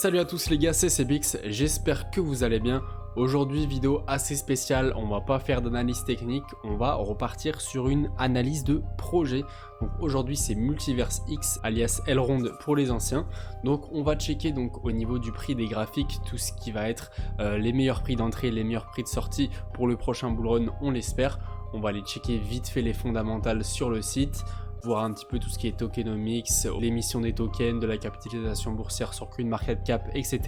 Salut à tous les gars, c'est Cbix, j'espère que vous allez bien. Aujourd'hui vidéo assez spéciale, on va pas faire d'analyse technique, on va repartir sur une analyse de projet. Donc aujourd'hui c'est Multiverse X alias Elrond pour les anciens. Donc on va checker donc au niveau du prix des graphiques tout ce qui va être les meilleurs prix d'entrée, les meilleurs prix de sortie pour le prochain bull run, on l'espère. On va aller checker vite fait les fondamentales sur le site, voir un petit peu tout ce qui est tokenomics, l'émission des tokens, de la capitalisation boursière sur CoinMarketCap, etc.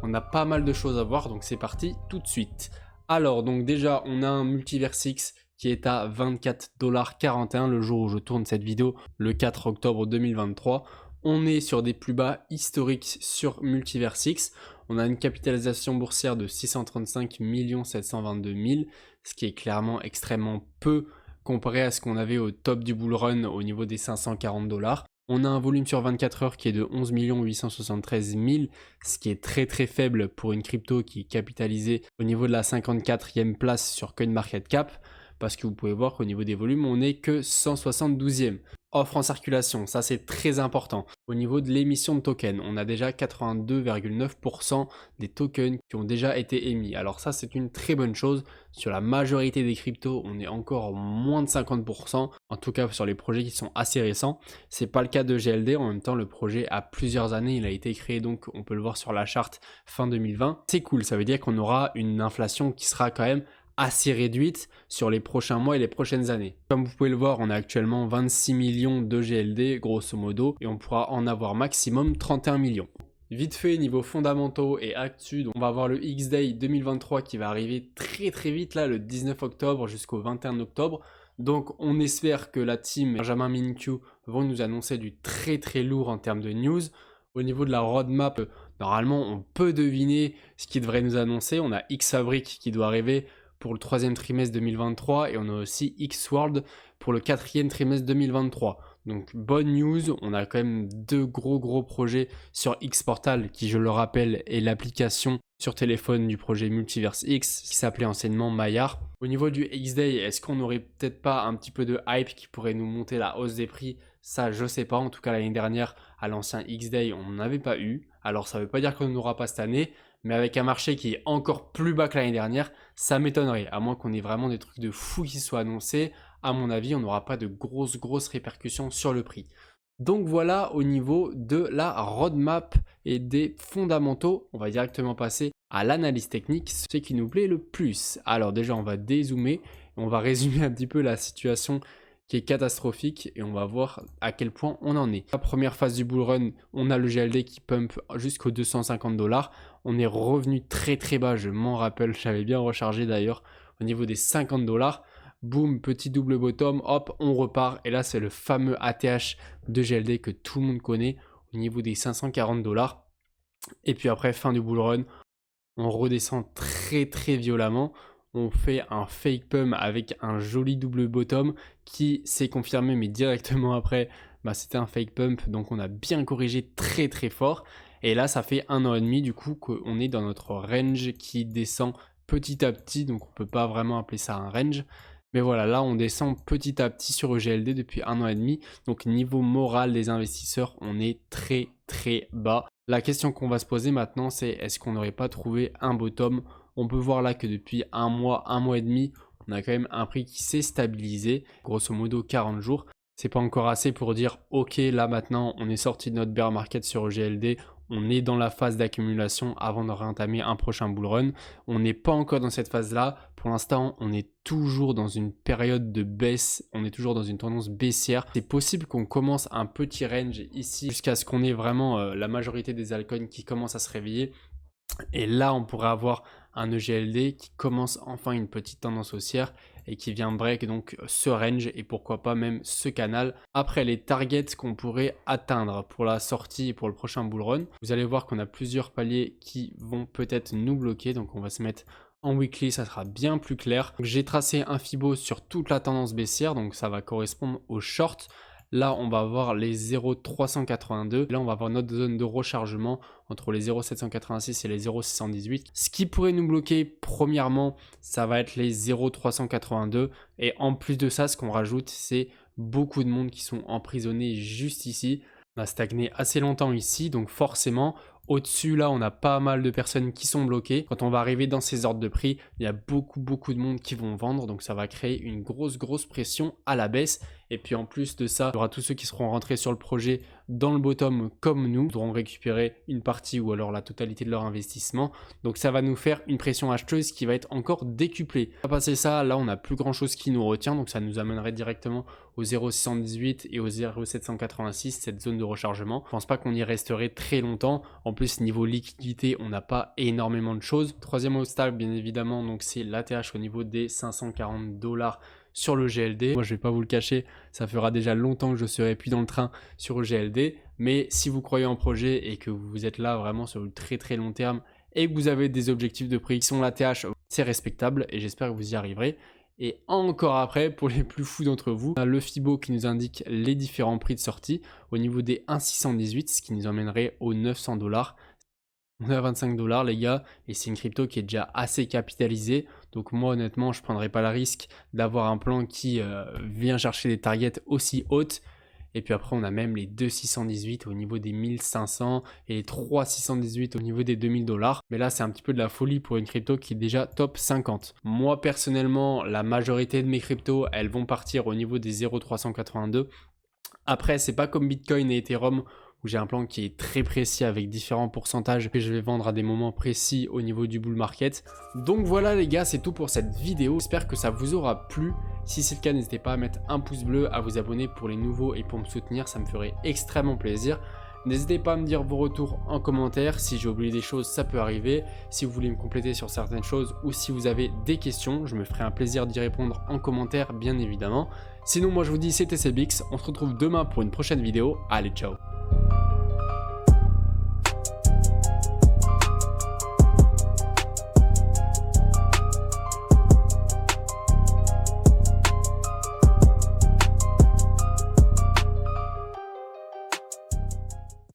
On a pas mal de choses à voir, donc c'est parti tout de suite. Alors, donc déjà, on a un Multiverse X qui est à 24,41$ le jour où je tourne cette vidéo, le 4 octobre 2023. On est sur des plus bas historiques sur Multiverse X. On a une capitalisation boursière de 635 722 000, ce qui est clairement extrêmement peu comparé à ce qu'on avait au top du bull run au niveau des 540$. On a un volume sur 24 heures qui est de 11 873 000, ce qui est très très faible pour une crypto qui est capitalisée au niveau de la 54e place sur CoinMarketCap, parce que vous pouvez voir qu'au niveau des volumes, on n'est que 172e. Offre en circulation, ça c'est très important. Au niveau de l'émission de tokens, on a déjà 82,9% des tokens qui ont déjà été émis. Alors ça c'est une très bonne chose. Sur la majorité des cryptos, on est encore moins de 50%. En tout cas sur les projets qui sont assez récents. C'est pas le cas de GLD. En même temps, le projet a plusieurs années. Il a été créé, donc on peut le voir sur la charte fin 2020. C'est cool, ça veut dire qu'on aura une inflation qui sera quand même assez réduite sur les prochains mois et les prochaines années. Comme vous pouvez le voir, on a actuellement 26 millions de GLD grosso modo et on pourra en avoir maximum 31 millions. Vite fait, niveau fondamentaux et actu, donc on va avoir le X-Day 2023 qui va arriver très très vite là, le 19 octobre jusqu'au 21 octobre. Donc on espère que la team Benjamin Mincu vont nous annoncer du très très lourd en termes de news. Au niveau de la roadmap, normalement on peut deviner ce qu'ils devraient nous annoncer. On a X-Fabric qui doit arriver pour le troisième trimestre 2023 et on a aussi X-World pour le quatrième trimestre 2023. Donc bonne news, on a quand même deux gros projets sur X-Portal qui, je le rappelle, est l'application sur téléphone du projet Multiverse X qui s'appelait anciennement Maillard. Au niveau du X-Day, est-ce qu'on n'aurait peut-être pas un petit peu de hype qui pourrait nous monter la hausse des prix? Ça, je sais pas. En tout cas, l'année dernière, à l'ancien X-Day, on n'en avait pas eu. Alors ça veut pas dire qu'on n'en aura pas cette année, mais avec un marché qui est encore plus bas que l'année dernière, ça m'étonnerait, à moins qu'on ait vraiment des trucs de fou qui soient annoncés. À mon avis, on n'aura pas de grosses répercussions sur le prix. Donc voilà au niveau de la roadmap et des fondamentaux. On va directement passer à l'analyse technique, ce qui nous plaît le plus. Alors déjà, on va dézoomer, on va résumer un petit peu la situation qui est catastrophique et on va voir à quel point on en est. La première phase du bull run, on a le GLD qui pump jusqu'aux 250$. On est revenu très bas, je m'en rappelle, j'avais bien rechargé d'ailleurs au niveau des 50$. Boum, petit double bottom, hop, on repart. Et là, c'est le fameux ATH de GLD que tout le monde connaît au niveau des 540$. Et puis après, fin du bull run, on redescend très violemment. On fait un fake pump avec un joli double bottom qui s'est confirmé, mais directement après, c'était un fake pump. Donc on a bien corrigé très fort. Et là, ça fait 1 an et demi du coup qu'on est dans notre range qui descend petit à petit. Donc on peut pas vraiment appeler ça un range. Mais voilà, là on descend petit à petit sur GLD depuis 1 an et demi. Donc niveau moral des investisseurs, on est très bas. La question qu'on va se poser maintenant, c'est est-ce qu'on n'aurait pas trouvé un bottom? On peut voir là que depuis un mois et demi, on a quand même un prix qui s'est stabilisé, grosso modo 40 jours. C'est pas encore assez pour dire ok, là maintenant on est sorti de notre bear market sur GLD, on est dans la phase d'accumulation avant de réentamer un prochain bull run. On n'est pas encore dans cette phase là. Pour l'instant, on est toujours dans une période de baisse, on est toujours dans une tendance baissière. C'est possible qu'on commence un petit range ici jusqu'à ce qu'on ait vraiment la majorité des altcoins qui commencent à se réveiller. Et là, on pourrait avoir un EGLD qui commence enfin une petite tendance haussière et qui vient break donc ce range et pourquoi pas même ce canal. Après, les targets qu'on pourrait atteindre pour la sortie et pour le prochain bull run, vous allez voir qu'on a plusieurs paliers qui vont peut-être nous bloquer. Donc on va se mettre en weekly, ça sera bien plus clair. J'ai tracé un Fibo sur toute la tendance baissière, donc ça va correspondre au short. Là, on va avoir les 0,382. Là, on va avoir notre zone de rechargement entre les 0,786 et les 0,618. Ce qui pourrait nous bloquer, premièrement, ça va être les 0,382. Et en plus de ça, ce qu'on rajoute, c'est beaucoup de monde qui sont emprisonnés juste ici. On a stagné assez longtemps ici, donc forcément, Au-dessus, là, on a pas mal de personnes qui sont bloquées. Quand on va arriver dans ces ordres de prix, il y a beaucoup de monde qui vont vendre. Donc ça va créer une grosse pression à la baisse. Et puis en plus de ça, il y aura tous ceux qui seront rentrés sur le projet dans le bottom comme nous, devront récupérer une partie ou alors la totalité de leur investissement. Donc ça va nous faire une pression acheteuse qui va être encore décuplée. On va passer ça, là on n'a plus grand chose qui nous retient, donc ça nous amènerait directement au 0,618 et au 0,786, cette zone de rechargement. Je pense pas qu'on y resterait très longtemps. En plus, niveau liquidité, on n'a pas énormément de choses. Troisième obstacle, bien évidemment, donc c'est l'ATH au niveau des 540 $ sur le GLD. Moi, je vais pas vous le cacher, ça fera déjà longtemps que je serai plus dans le train sur le GLD. Mais si vous croyez en projet et que vous êtes là vraiment sur le très long terme et que vous avez des objectifs de prix qui sont l'ATH, c'est respectable et j'espère que vous y arriverez. Et encore après, pour les plus fous d'entre vous, on a le Fibo qui nous indique les différents prix de sortie au niveau des 1,618, ce qui nous emmènerait aux 900 $. On est à 25 $ les gars, et c'est une crypto qui est déjà assez capitalisée. Donc moi honnêtement, je ne prendrais pas le risque d'avoir un plan qui vient chercher des targets aussi hautes. Et puis après, on a même les 2,618 au niveau des 1500 et les 3,618 au niveau des 2000 $. Mais là, c'est un petit peu de la folie pour une crypto qui est déjà top 50. Moi, personnellement, la majorité de mes cryptos, elles vont partir au niveau des 0,382. Après, c'est pas comme Bitcoin et Ethereum où j'ai un plan qui est très précis avec différents pourcentages que je vais vendre à des moments précis au niveau du bull market. Donc voilà les gars, c'est tout pour cette vidéo. J'espère que ça vous aura plu. Si c'est le cas, n'hésitez pas à mettre un pouce bleu, à vous abonner pour les nouveaux et pour me soutenir, ça me ferait extrêmement plaisir. N'hésitez pas à me dire vos retours en commentaire. Si j'ai oublié des choses, ça peut arriver. Si vous voulez me compléter sur certaines choses ou si vous avez des questions, je me ferai un plaisir d'y répondre en commentaire, bien évidemment. Sinon, moi je vous dis c'était CBX. On se retrouve demain pour une prochaine vidéo. Allez, ciao!